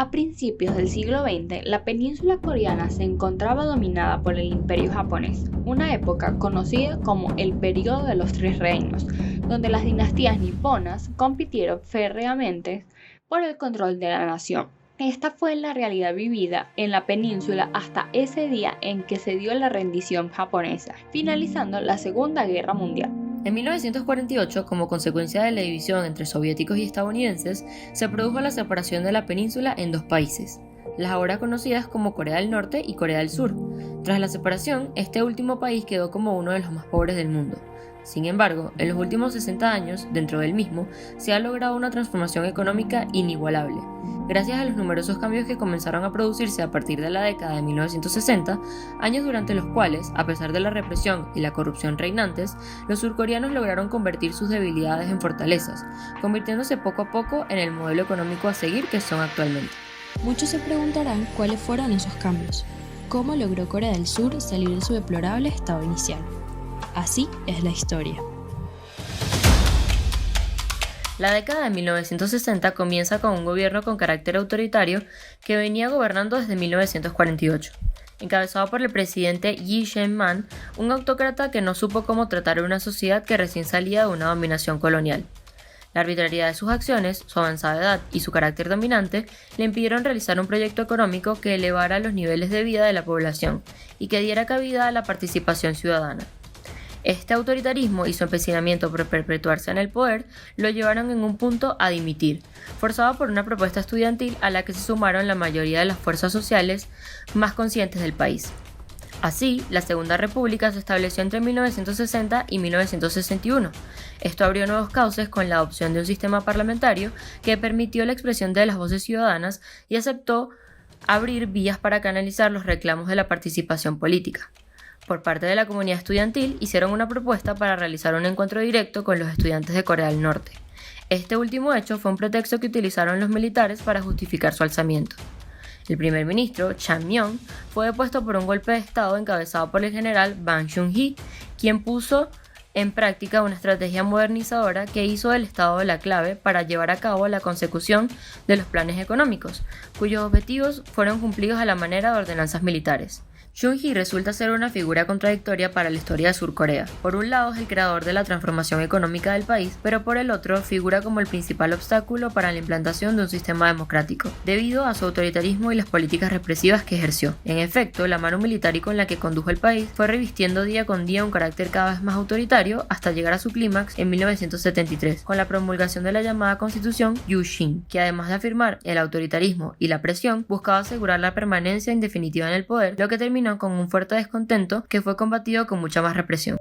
A principios del siglo XX, la península coreana se encontraba dominada por el Imperio japonés, una época conocida como el Período de los Tres Reinos, donde las dinastías niponas compitieron férreamente por el control de la nación. Esta fue la realidad vivida en la península hasta ese día en que se dio la rendición japonesa, finalizando la Segunda Guerra Mundial. En 1948, como consecuencia de la división entre soviéticos y estadounidenses, se produjo la separación de la península en dos países, las ahora conocidas como Corea del Norte y Corea del Sur. Tras la separación, este último país quedó como uno de los más pobres del mundo. Sin embargo, en los últimos 60 años, dentro del mismo, se ha logrado una transformación económica inigualable. Gracias a los numerosos cambios que comenzaron a producirse a partir de la década de 1960, años durante los cuales, a pesar de la represión y la corrupción reinantes, los surcoreanos lograron convertir sus debilidades en fortalezas, convirtiéndose poco a poco en el modelo económico a seguir que son actualmente. Muchos se preguntarán cuáles fueron esos cambios. ¿Cómo logró Corea del Sur salir de su deplorable estado inicial? Así es la historia. La década de 1960 comienza con un gobierno con carácter autoritario que venía gobernando desde 1948, encabezado por el presidente Lee Jae-man, un autócrata que no supo cómo tratar a una sociedad que recién salía de una dominación colonial. La arbitrariedad de sus acciones, su avanzada edad y su carácter dominante le impidieron realizar un proyecto económico que elevara los niveles de vida de la población y que diera cabida a la participación ciudadana. Este autoritarismo y su empecinamiento por perpetuarse en el poder lo llevaron en un punto a dimitir, forzado por una propuesta estudiantil a la que se sumaron la mayoría de las fuerzas sociales más conscientes del país. Así, la Segunda República se estableció entre 1960 y 1961. Esto abrió nuevos cauces con la adopción de un sistema parlamentario que permitió la expresión de las voces ciudadanas y aceptó abrir vías para canalizar los reclamos de la participación política. Por parte de la comunidad estudiantil, hicieron una propuesta para realizar un encuentro directo con los estudiantes de Corea del Norte. Este último hecho fue un pretexto que utilizaron los militares para justificar su alzamiento. El primer ministro, Chang Myon, fue depuesto por un golpe de estado encabezado por el general Bang Joon-hee, quien puso en práctica una estrategia modernizadora que hizo del Estado la clave para llevar a cabo la consecución de los planes económicos, cuyos objetivos fueron cumplidos a la manera de ordenanzas militares. Joon-hee resulta ser una figura contradictoria para la historia de Surcorea. Por un lado es el creador de la transformación económica del país, pero por el otro figura como el principal obstáculo para la implantación de un sistema democrático, debido a su autoritarismo y las políticas represivas que ejerció. En efecto, la mano militar con la que condujo el país fue revistiendo día con día un carácter cada vez más autoritario hasta llegar a su clímax en 1973, con la promulgación de la llamada Constitución Yushin, que además de afirmar el autoritarismo y la presión, buscaba asegurar la permanencia indefinitiva en el poder, lo que terminó con un fuerte descontento que fue combatido con mucha más represión.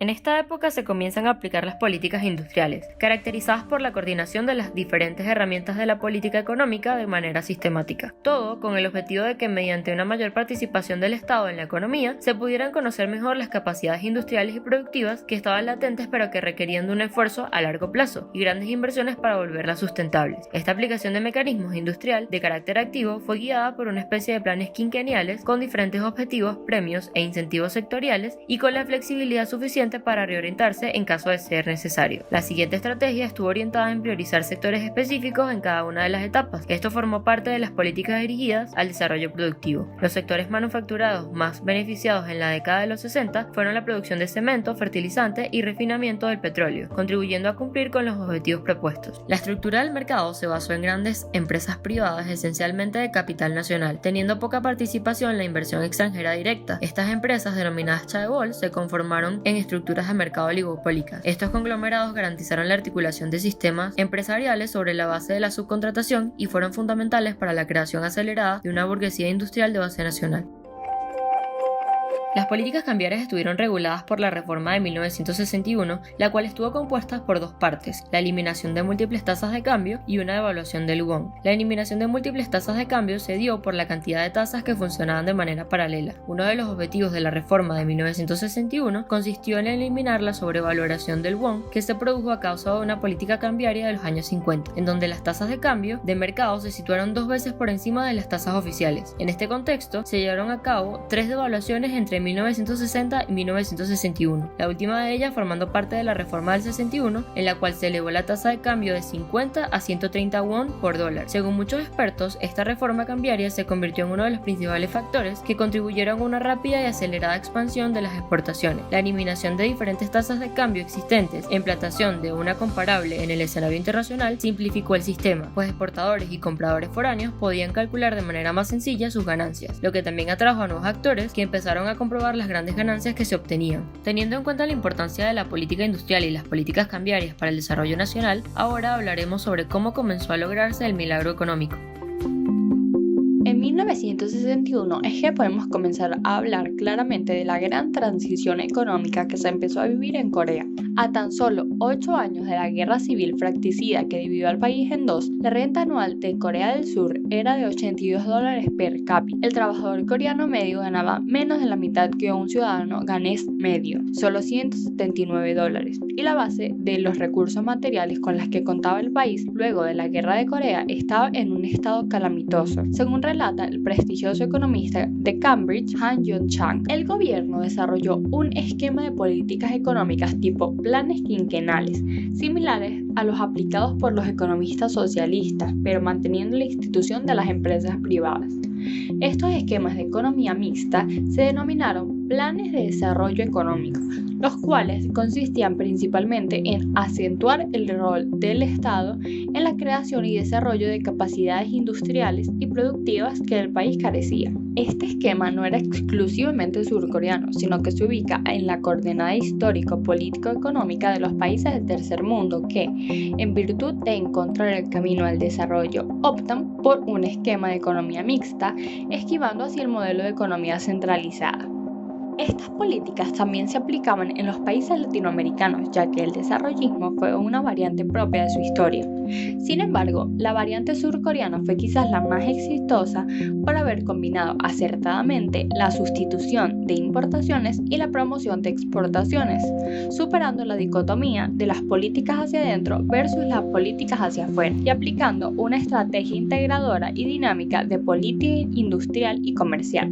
En esta época se comienzan a aplicar las políticas industriales, caracterizadas por la coordinación de las diferentes herramientas de la política económica de manera sistemática. Todo con el objetivo de que mediante una mayor participación del Estado en la economía se pudieran conocer mejor las capacidades industriales y productivas que estaban latentes pero que requerían de un esfuerzo a largo plazo y grandes inversiones para volverlas sustentables. Esta aplicación de mecanismos industrial de carácter activo fue guiada por una especie de planes quinquenniales con diferentes objetivos, premios e incentivos sectoriales y con la flexibilidad suficiente para reorientarse en caso de ser necesario. La siguiente estrategia estuvo orientada en priorizar sectores específicos en cada una de las etapas. Esto formó parte de las políticas dirigidas al desarrollo productivo. Los sectores manufacturados más beneficiados en la década de los 60 fueron la producción de cemento, fertilizante y refinamiento del petróleo, contribuyendo a cumplir con los objetivos propuestos. La estructura del mercado se basó en grandes empresas privadas, esencialmente de capital nacional, teniendo poca participación en la inversión extranjera directa. Estas empresas, denominadas chaebol, se conformaron en estructuras de mercado oligopólicas. Estos conglomerados garantizaron la articulación de sistemas empresariales sobre la base de la subcontratación y fueron fundamentales para la creación acelerada de una burguesía industrial de base nacional. Las políticas cambiarias estuvieron reguladas por la reforma de 1961, la cual estuvo compuesta por dos partes, la eliminación de múltiples tasas de cambio y una devaluación del won. La eliminación de múltiples tasas de cambio se dio por la cantidad de tasas que funcionaban de manera paralela. Uno de los objetivos de la reforma de 1961 consistió en eliminar la sobrevaloración del won que se produjo a causa de una política cambiaria de los años 50, en donde las tasas de cambio de mercado se situaron 2 veces por encima de las tasas oficiales. En este contexto, se llevaron a cabo 3 devaluaciones entre entre 1960 y 1961, la última de ellas formando parte de la reforma del 61, en la cual se elevó la tasa de cambio de 50 a 130 won por dólar. Según muchos expertos, esta reforma cambiaria se convirtió en uno de los principales factores que contribuyeron a una rápida y acelerada expansión de las exportaciones. La eliminación de diferentes tasas de cambio existentes, implantación de una comparable en el escenario internacional, simplificó el sistema, pues exportadores y compradores foráneos podían calcular de manera más sencilla sus ganancias, lo que también atrajo a nuevos actores que empezaron a comprobar las grandes ganancias que se obtenían. Teniendo en cuenta la importancia de la política industrial y las políticas cambiarias para el desarrollo nacional, ahora hablaremos sobre cómo comenzó a lograrse el milagro económico. En 1961 es que podemos comenzar a hablar claramente de la gran transición económica que se empezó a vivir en Corea. A tan solo 8 años de la guerra civil fratricida que dividió al país en dos, la renta anual de Corea del Sur era de $82 per cápita. El trabajador coreano medio ganaba menos de la mitad que un ciudadano ganés medio, solo $179. Y la base de los recursos materiales con las que contaba el país luego de la guerra de Corea estaba en un estado calamitoso. Según relata el prestigioso economista de Cambridge, Han Yong-chang, el gobierno desarrolló un esquema de políticas económicas tipo planes quinquenales, similares a los aplicados por los economistas socialistas, pero manteniendo la institución de las empresas privadas. Estos esquemas de economía mixta se denominaron planes de desarrollo económico, los cuales consistían principalmente en acentuar el rol del Estado en la creación y desarrollo de capacidades industriales y productivas que el país carecía. Este esquema no era exclusivamente surcoreano, sino que se ubica en la coordenada histórico-político-económica de los países del tercer mundo que, en virtud de encontrar el camino al desarrollo, optan por un esquema de economía mixta, esquivando así el modelo de economía centralizada. Estas políticas también se aplicaban en los países latinoamericanos, ya que el desarrollismo fue una variante propia de su historia. Sin embargo, la variante surcoreana fue quizás la más exitosa por haber combinado acertadamente la sustitución de importaciones y la promoción de exportaciones, superando la dicotomía de las políticas hacia adentro versus las políticas hacia afuera y aplicando una estrategia integradora y dinámica de política industrial y comercial.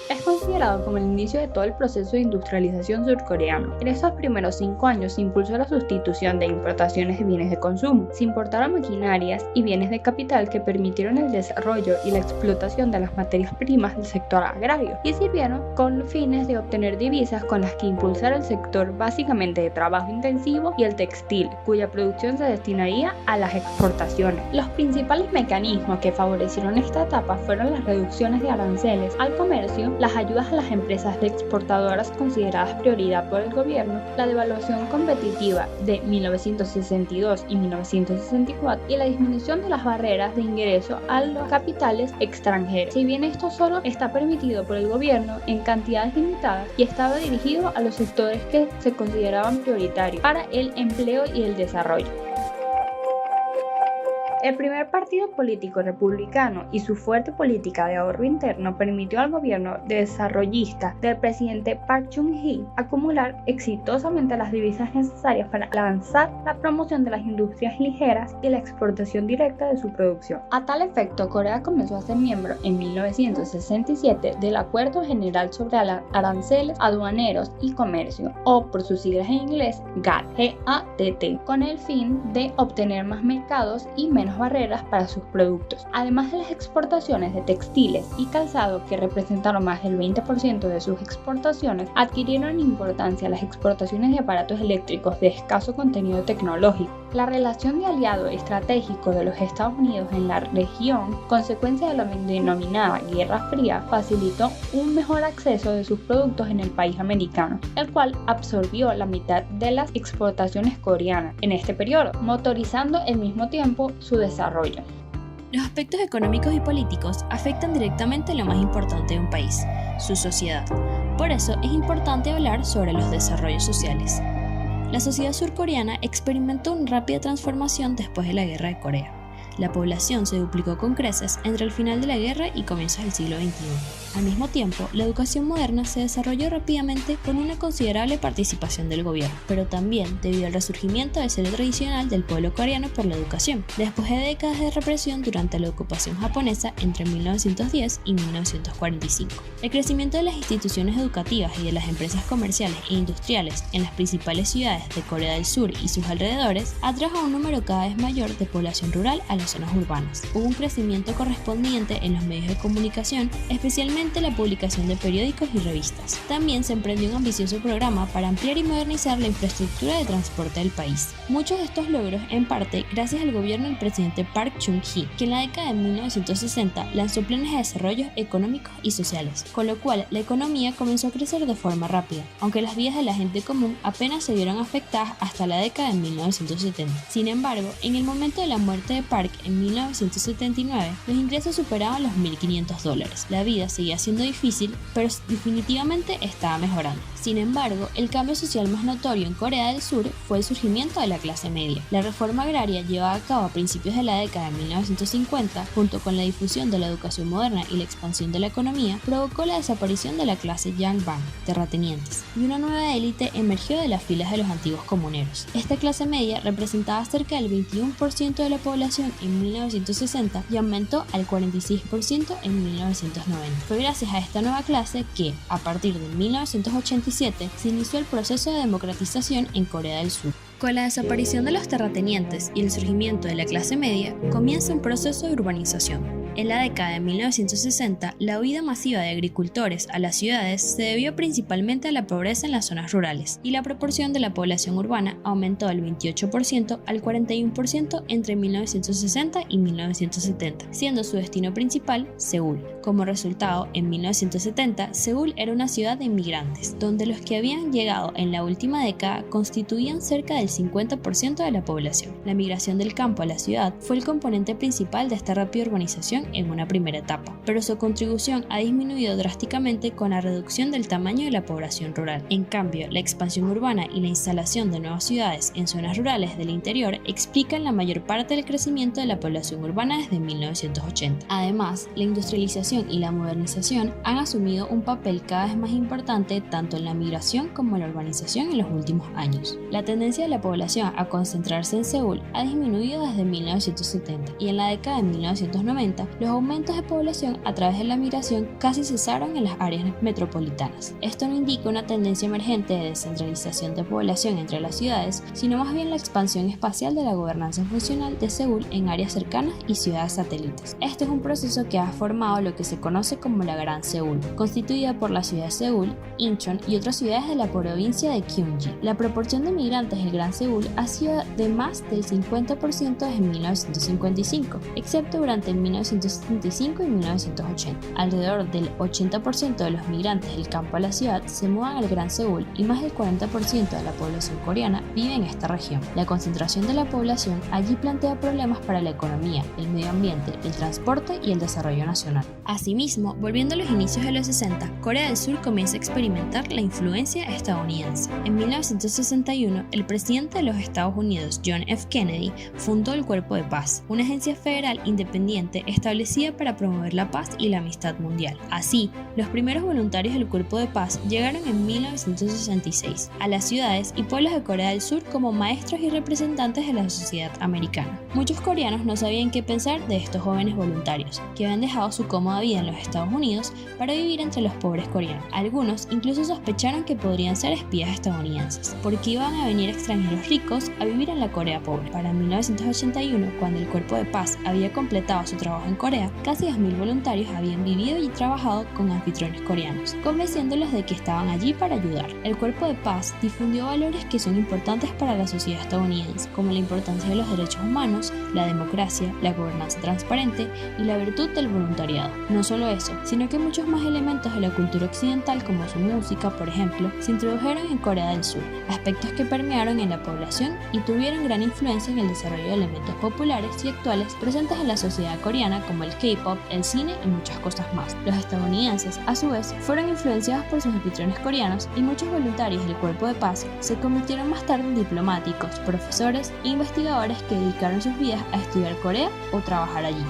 Es considerado como el inicio de todo el proceso de industrialización surcoreano. En estos primeros 5 años se impulsó la sustitución de importaciones de bienes de consumo. Se importaron maquinarias y bienes de capital que permitieron el desarrollo y la explotación de las materias primas del sector agrario y sirvieron con fines de obtener divisas con las que impulsar el sector básicamente de trabajo intensivo y el textil, cuya producción se destinaría a las exportaciones. Los principales mecanismos que favorecieron esta etapa fueron las reducciones de aranceles al comercio, las ayudas a las empresas de exportadoras consideradas prioridad por el gobierno, la devaluación competitiva de 1962 y 1964 y la disminución de las barreras de ingreso a los capitales extranjeros. Si bien esto solo está permitido por el gobierno en cantidades limitadas y estaba dirigido a los sectores que se consideraban prioritarios para el empleo y el desarrollo. El primer partido político republicano y su fuerte política de ahorro interno permitió al gobierno desarrollista del presidente Park Chung-hee acumular exitosamente las divisas necesarias para lanzar la promoción de las industrias ligeras y la exportación directa de su producción. A tal efecto, Corea comenzó a ser miembro en 1967 del Acuerdo General sobre Aranceles Aduaneros y Comercio, o por sus siglas en inglés GATT, con el fin de obtener más mercados y menos barreras para sus productos. Además de las exportaciones de textiles y calzado, que representaron más del 20% de sus exportaciones, adquirieron importancia las exportaciones de aparatos eléctricos de escaso contenido tecnológico. La relación de aliado estratégico de los Estados Unidos en la región, consecuencia de la denominada Guerra Fría, facilitó un mejor acceso de sus productos en el país americano, el cual absorbió la mitad de las exportaciones coreanas en este periodo, motorizando al mismo tiempo su desarrollo. Los aspectos económicos y políticos afectan directamente lo más importante de un país, su sociedad. Por eso es importante hablar sobre los desarrollos sociales. La sociedad surcoreana experimentó una rápida transformación después de la Guerra de Corea. La población se duplicó con creces entre el final de la guerra y comienzos del siglo XXI. Al mismo tiempo, la educación moderna se desarrolló rápidamente con una considerable participación del gobierno, pero también debido al resurgimiento del celo tradicional del pueblo coreano por la educación, después de décadas de represión durante la ocupación japonesa entre 1910 y 1945. El crecimiento de las instituciones educativas y de las empresas comerciales e industriales en las principales ciudades de Corea del Sur y sus alrededores atrajo a un número cada vez mayor de población rural a las zonas urbanas. Hubo un crecimiento correspondiente en los medios de comunicación, especialmente la publicación de periódicos y revistas. También se emprendió un ambicioso programa para ampliar y modernizar la infraestructura de transporte del país. Muchos de estos logros, en parte, gracias al gobierno del presidente Park Chung-hee, que en la década de 1960 lanzó planes de desarrollo económicos y sociales, con lo cual la economía comenzó a crecer de forma rápida, aunque las vidas de la gente común apenas se vieron afectadas hasta la década de 1970. Sin embargo, en el momento de la muerte de Park en 1979, los ingresos superaban los $1.500. La vida seguía siendo difícil, pero definitivamente estaba mejorando. Sin embargo, el cambio social más notorio en Corea del Sur fue el surgimiento de la clase media. La reforma agraria llevada a cabo a principios de la década de 1950, junto con la difusión de la educación moderna y la expansión de la economía, provocó la desaparición de la clase Yangbang, terratenientes, y una nueva élite emergió de las filas de los antiguos comuneros. Esta clase media representaba cerca del 21% de la población en 1960 y aumentó al 46% en 1990. Fue gracias a esta nueva clase que, a partir de 1987, se inició el proceso de democratización en Corea del Sur. Con la desaparición de los terratenientes y el surgimiento de la clase media, comienza un proceso de urbanización. En la década de 1960, la huida masiva de agricultores a las ciudades se debió principalmente a la pobreza en las zonas rurales, y la proporción de la población urbana aumentó del 28% al 41% entre 1960 y 1970, siendo su destino principal Seúl. Como resultado, en 1970, Seúl era una ciudad de inmigrantes, donde los que habían llegado en la última década constituían cerca del 50% de la población. La migración del campo a la ciudad fue el componente principal de esta rápida urbanización en una primera etapa, pero su contribución ha disminuido drásticamente con la reducción del tamaño de la población rural. En cambio, la expansión urbana y la instalación de nuevas ciudades en zonas rurales del interior explican la mayor parte del crecimiento de la población urbana desde 1980. Además, la industrialización y la modernización han asumido un papel cada vez más importante tanto en la migración como en la urbanización en los últimos años. La tendencia de la población a concentrarse en Seúl ha disminuido desde 1970 y en la década de 1990 los aumentos de población a través de la migración casi cesaron en las áreas metropolitanas. Esto no indica una tendencia emergente de descentralización de población entre las ciudades, sino más bien la expansión espacial de la gobernanza funcional de Seúl en áreas cercanas y ciudades satélites. Este es un proceso que ha formado lo que se conoce como la Gran Seúl, constituida por la ciudad de Seúl, Incheon y otras ciudades de la provincia de Gyeonggi. La proporción de migrantes del Gran Seúl ha sido de más del 50% desde 1955, excepto durante 1975 y 1980. Alrededor del 80% de los migrantes del campo a la ciudad se mudan al Gran Seúl y más del 40% de la población coreana vive en esta región. La concentración de la población allí plantea problemas para la economía, el medio ambiente, el transporte y el desarrollo nacional. Asimismo, volviendo a los inicios de los 60, Corea del Sur comienza a experimentar la influencia estadounidense. En 1961, el presidente de los Estados Unidos, John F. Kennedy, fundó el Cuerpo de Paz, una agencia federal independiente establecida para promover la paz y la amistad mundial. Así, los primeros voluntarios del Cuerpo de Paz llegaron en 1966 a las ciudades y pueblos de Corea del Sur como maestros y representantes de la sociedad americana. Muchos coreanos no sabían qué pensar de estos jóvenes voluntarios, que habían dejado su cómoda vida en los Estados Unidos para vivir entre los pobres coreanos. Algunos incluso sospecharon que podrían ser espías estadounidenses, porque iban a venir extranjeros ricos a vivir en la Corea pobre. Para 1981, cuando el Cuerpo de Paz había completado su trabajo en Corea, casi 2.000 voluntarios habían vivido y trabajado con anfitriones coreanos, convenciéndolos de que estaban allí para ayudar. El Cuerpo de Paz difundió valores que son importantes para la sociedad estadounidense, como la importancia de los derechos humanos, la democracia, la gobernanza transparente y la virtud del voluntariado. No solo eso, sino que muchos más elementos de la cultura occidental, como su música, por ejemplo, se introdujeron en Corea del Sur, aspectos que permearon en la población y tuvieron gran influencia en el desarrollo de elementos populares y actuales presentes en la sociedad coreana como el K-pop, el cine y muchas cosas más. Los estadounidenses, a su vez, fueron influenciados por sus anfitriones coreanos y muchos voluntarios del Cuerpo de Paz se convirtieron más tarde en diplomáticos, profesores e investigadores que dedicaron sus vidas a estudiar Corea o trabajar allí.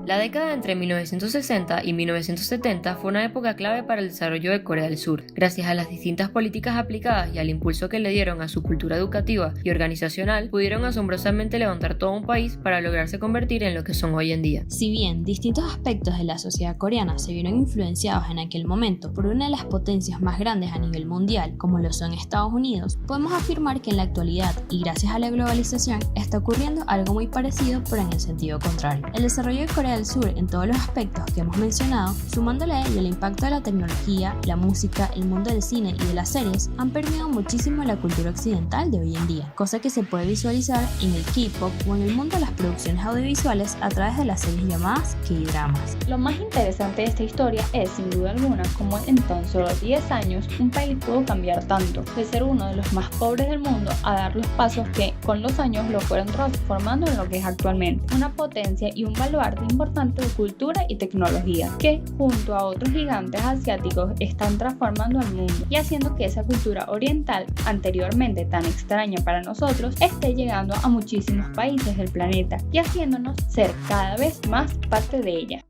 La década entre 1960 y 1970 fue una época clave para el desarrollo de Corea del Sur, gracias a las distintas políticas aplicadas y al impulso que le dieron a su cultura educativa y organizacional, pudieron asombrosamente levantar todo un país para lograrse convertir en lo que son hoy en día. Si bien distintos aspectos de la sociedad coreana se vieron influenciados en aquel momento por una de las potencias más grandes a nivel mundial, como lo son Estados Unidos, podemos afirmar que en la actualidad, y gracias a la globalización, está ocurriendo algo muy parecido pero en el sentido contrario. El desarrollo de Corea del Sur en todos los aspectos que hemos mencionado, sumándole a ello el impacto de la tecnología, la música, el mundo del cine y de las series, han permeado muchísimo la cultura occidental de hoy en día, cosa que se puede visualizar en el K-pop o en el mundo de las producciones audiovisuales a través de las series llamadas K-dramas. Lo más interesante de esta historia es, sin duda alguna, cómo en tan solo 10 años un país pudo cambiar tanto, de ser uno de los más pobres del mundo a dar los pasos que con los años lo fueron transformando en lo que es actualmente, una potencia y un baluarte importante de cultura y tecnología, que junto a otros gigantes asiáticos están transformando al mundo y haciendo que esa cultura oriental, anteriormente tan extraña para nosotros, esté llegando a muchísimos países del planeta y haciéndonos ser cada vez más parte de ella.